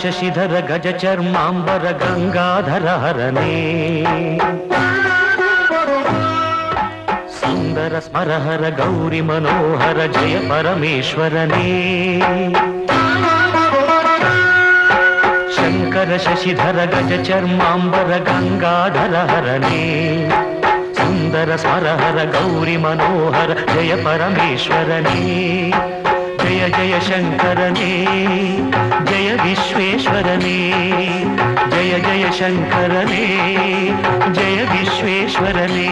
शशिधर गज चर्मांबर गंगाधर हरने सुंदर स्मरहर गौरी मनोहर जय परमेश्वरने शंकर शशिधर गज चर्मांबर गंगाधर हरने सुंदर स्मरहर गौरी मनोहर जय परमेश्वरने जय जय शंकरने जय विश्वेश्वरने जय जय शंकरने जय विश्वेश्वरने